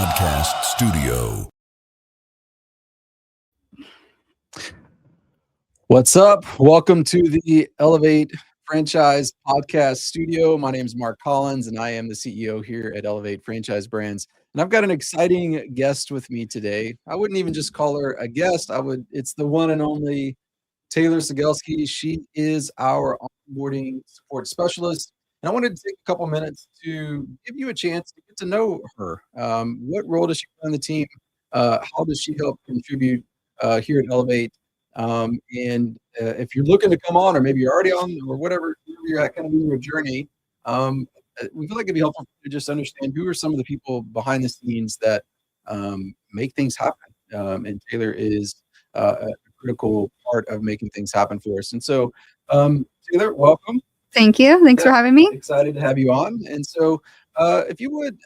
Podcast Studio. What's up? Welcome to the Elevate Franchise Podcast Studio. My name is Mark Collins, and I am the CEO here at Elevate Franchise Brands. And I've got an exciting guest with me today. I wouldn't even just call her a guest. It's the one and only Taylor Sigelski. She is our onboarding support specialist. And I wanted to take a couple minutes to give you a chance to get to know her. What role does she play on the team? How does she help contribute here at Elevate? If you're looking to come on, or maybe you're already on, or whatever you're at kind of in your journey, we feel like it'd be helpful to just understand who are some of the people behind the scenes that make things happen. And Taylor is a critical part of making things happen for us. And so, Taylor, welcome. Thank you. Thanks for having me. Excited to have you on. And so, if you would,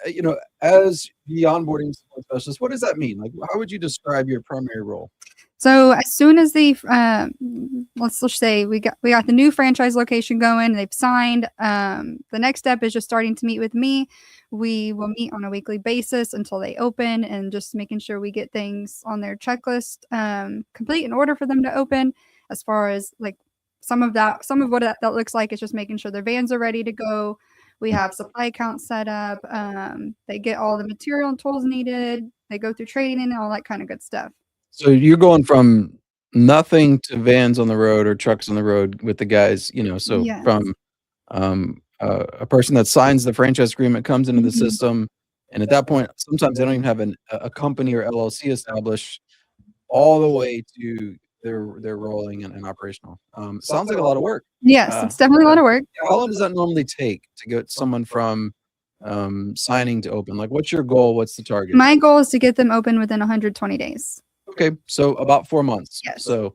as the onboarding support specialist, what does that mean? Like, how would you describe your primary role? So as soon as let's just say we got the new franchise location going, they've signed. The next step is just starting to meet with me. We will meet on a weekly basis until they open, and just making sure we get things on their checklist complete in order for them to open. As far as like some of what that looks like is just making sure their vans are ready to go. We have supply accounts set up. They get all the material and tools needed. They go through training and all that kind of good stuff. So you're going from nothing to vans on the road or trucks on the road with the guys, so Yes. from a person that signs the franchise agreement comes into the system, and at that point, sometimes they don't even have a company or LLC established, all the way to they're rolling and operational. Sounds like a lot of work. Yes, it's definitely a lot of work. How long does that normally take to get someone from signing to open? Like, what's your goal? What's the target? My goal is to get them open within 120 days. Okay, so about 4 months. Yes. So,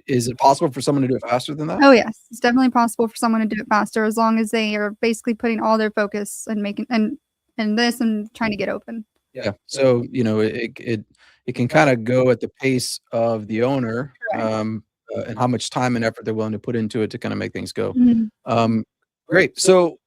is it possible for someone to do it faster than that? Oh yes, it's definitely possible for someone to do it faster, as long as they are basically putting all their focus and making and trying to get open. Yeah. So, it can kind of go at the pace of the owner, and how much time and effort they're willing to put into it to kind of make things go. Great. So,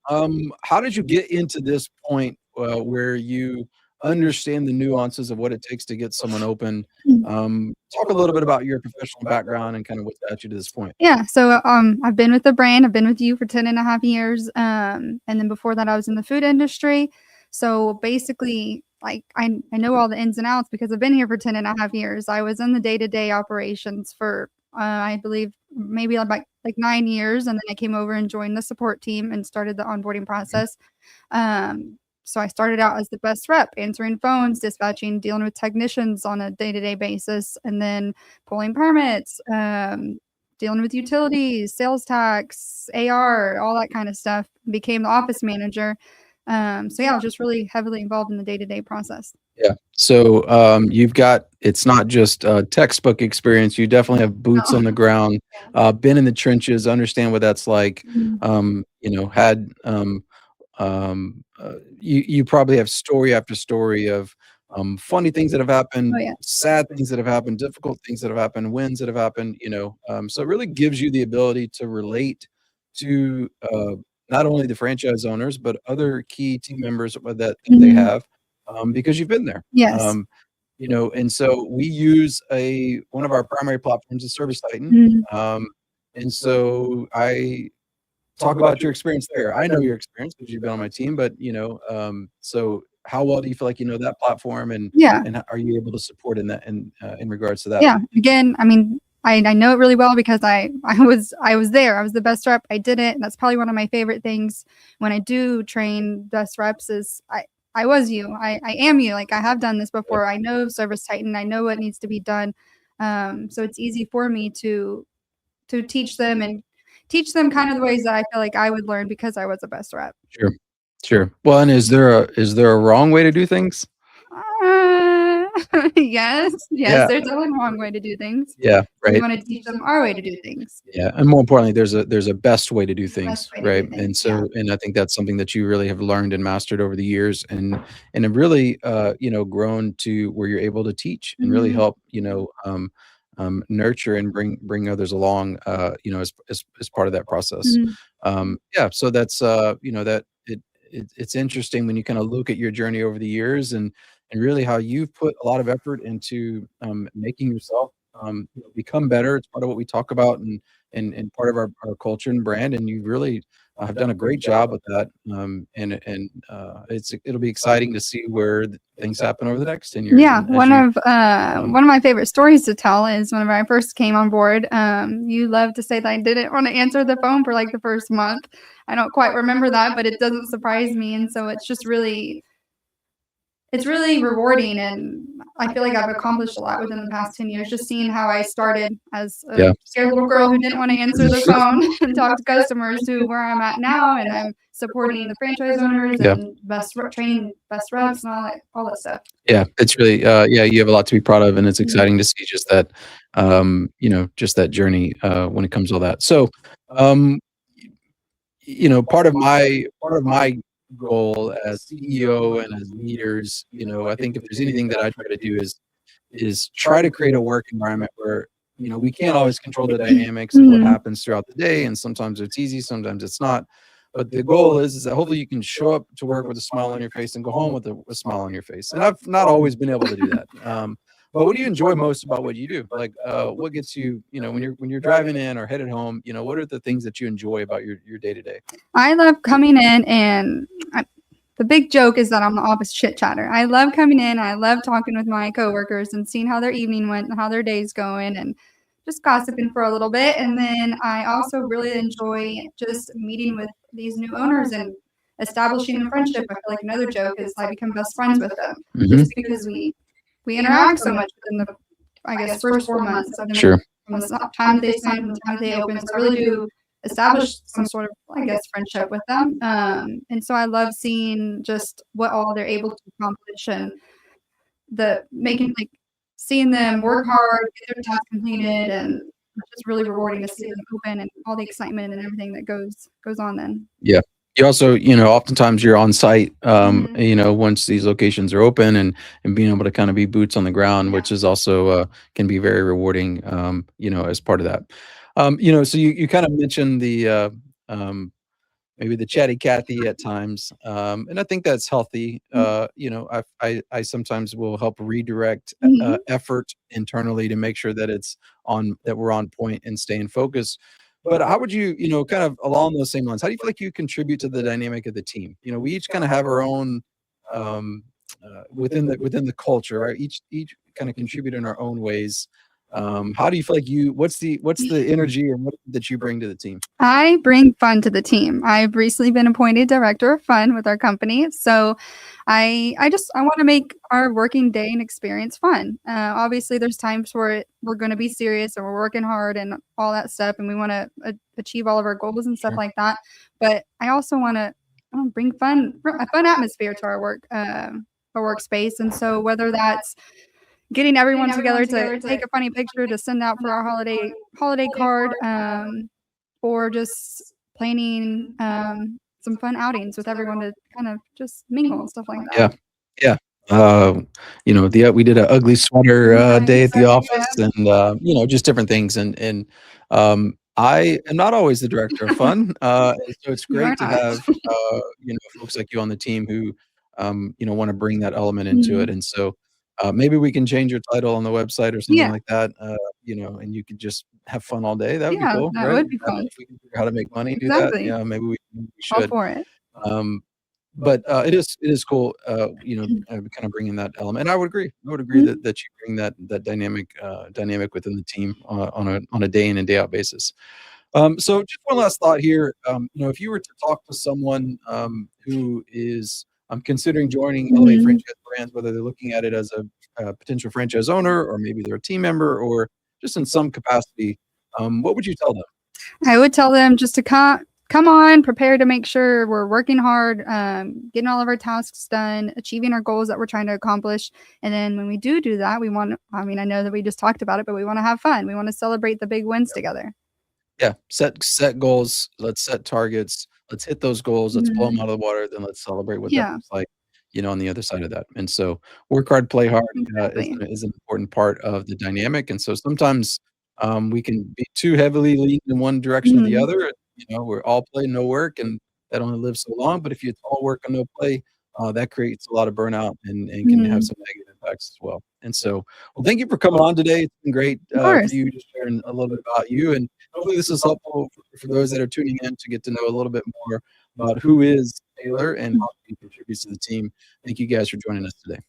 how did you get into this point where you understand the nuances of what it takes to get someone open? Talk a little bit about your professional background and kind of what got you to this point. Yeah. So I've been with the brand. I've been with you for 10.5 years. And then before that, I was in the food industry. So basically, like I know all the ins and outs because I've been here for 10.5 years. I was in the day-to-day operations for I believe maybe like 9 years, and then I came over and joined the support team and started the onboarding process. So I started out as the best rep, answering phones, dispatching, dealing with technicians on a day-to-day basis, and then pulling permits, dealing with utilities, sales tax, AR, all that kind of stuff. Became the office manager. So yeah, I was just really heavily involved in the day-to-day process. Yeah. So it's not just textbook experience. You definitely have boots on the ground, been in the trenches, understand what that's like. Had you probably have story after story of funny things that have happened, sad things that have happened, difficult things that have happened, wins that have happened. So it really gives you the ability to relate to not only the franchise owners but other key team members that they have, because you've been there. Yes. And so we use one of our primary platforms is Service Titan. And so I talk about your experience there. I know your experience because you've been on my team, but so how well do you feel like you know that platform, and are you able to support in that in regards to that? Yeah. Again, I mean, I know it really well because I was there. I was the best rep. I did it. And that's probably one of my favorite things when I do train best reps is I was you. I am you. Like, I have done this before. I know Service Titan. I know what needs to be done. So it's easy for me to teach them kind of the ways that I feel like I would learn because I was a best rep. Sure. Well, and is there a wrong way to do things? Yes. Yeah. There's a wrong way to do things. Yeah, right. We want to teach them our way to do things. Yeah, and more importantly, there's a best way to do things, Best way to right? do And things, so, and I think that's something that you really have learned and mastered over the years, and have really, grown to where you're able to teach and really help, nurture and bring others along, as part of that process. Mhm. Yeah, so that's, it's interesting when you kind of look at your journey over the years and really how you've put a lot of effort into making yourself become better. It's part of what we talk about and part of our culture and brand. And you really have done a great job with that. It'll be exciting to see where things happen over the next 10 years. Yeah, And as you, one of my favorite stories to tell is whenever I first came on board, you love to say that I didn't want to answer the phone for like the first month. I don't quite remember that, but it doesn't surprise me. And so it's really rewarding, and I feel like I've accomplished a lot within the past 10 years, just seeing how I started as a yeah, scared little girl who didn't want to answer the phone and talk to customers to where I'm at now, and I'm supporting the franchise owners yeah. and training best reps and all that stuff. Yeah, it's really, yeah, you have a lot to be proud of, and it's Mhm. exciting to see just that, just that journey, when it comes to all that. So, um, part of my goal as CEO and as leaders, I think if there's anything that I try to do is try to create a work environment where, we can't always control the dynamics of what Mhm. happens throughout the day, and sometimes it's easy, sometimes it's not. But the goal is that hopefully you can show up to work with a smile on your face and go home with a smile on your face. And I've not always been able to do that. But what do you enjoy most about what you do? Like, what gets you, when you're driving in or headed home, what are the things that you enjoy about your day to day? I love coming in, and the big joke is that I'm the office chit chatter. I love coming in. I love talking with my coworkers and seeing how their evening went and how their day's going, and just gossiping for a little bit. And then I also really enjoy just meeting with these new owners and establishing a friendship. I feel like another joke is I become best friends with them Hmm. just because we interact so much within the, I guess, first 4 months of them, Sure. from the time that they sign, from the time that they open. So I really do establish some sort of, I guess, friendship with them. And so I love seeing just what all they're able to accomplish, and seeing them work hard, get their tasks completed, and it's just really rewarding to see them open and all the excitement and everything that goes on then. Yeah. You also, oftentimes you're on site, Mhm. once these locations are open and being able to kind of be boots on the ground, Yeah. which is also can be very rewarding, as part of that. So you kind of mentioned the um, maybe the chatty Cathy at times, and I think that's healthy. I sometimes will help redirect Mhm. effort internally to make sure that that we're on point and staying focused. But how would you, kind of along those same lines, how do you feel like you contribute to the dynamic of the team? We each kind of have our own um, within the culture, right? Each kind of contribute in our own ways. How do you feel like what's the energy and what that you bring to the team? I bring fun to the team. I've recently been appointed director of fun with our company, so I want to make our working day and experience fun. Obviously, there's times where we're going to be serious and we're working hard and all that stuff, and we want to achieve all of our goals and stuff Sure. like that. But I also want to bring a fun atmosphere to our workspace, and so whether that's getting everyone together to take a funny picture to send out for our holiday card, or just planning, some fun outings with everyone to kind of just mingle and stuff like that. Yeah. Yeah. We did a ugly sweater, day at the Nice. office and, just different things I am not always the director of fun, and so it's You are great to not. have, folks like you on the team who, wanna bring that element into it, Mhm. and so, maybe we can change your title on the website or something Yeah, like that, and you could just have fun all day. That would be yeah, cool, that right? would be fun. If we can figure out how to make money, do that. Exactly. Yeah, maybe we All should. for it. Um, but, it is cool, kind of bringing that element. And I would agree. I would agree Mhm. that you bring that dynamic within the team, on a day in and day out basis. So just one last thought here. If you were to talk to someone, who is, considering joining Elevate Mhm. Franchise Brands, whether they're looking at it as a potential franchise owner, or maybe they're a team member, or just in some capacity, what would you tell them? I would tell them just to come on, prepare to make sure we're working hard, getting all of our tasks done, achieving our goals that we're trying to accomplish. And then when we do that, I mean, I know that we just talked about it, but we want to have fun. We want to celebrate the big wins together. Yeah, set goals, let's set targets, let's hit those goals, let's blow them Mhm. out of the water, then let's celebrate what that Yeah, looks like, on the other side of that. And so, work hard, play hard, is exactly. is an important part of the dynamic, and so sometimes, we can be too heavily leaned in one direction or the Mhm. other, we're all play, no work, and that only live so long, but if it's all work and no play, that creates a lot of burnout and can have Mhm. some negative impacts as well. And so, well, thank you for coming on today. It's been great Of for course. you just sharing a little bit about you, and hopefully this is helpful for those that are tuning in to get to know a little bit more about who is Taylor and how he contributes to the team. Thank you guys for joining us today.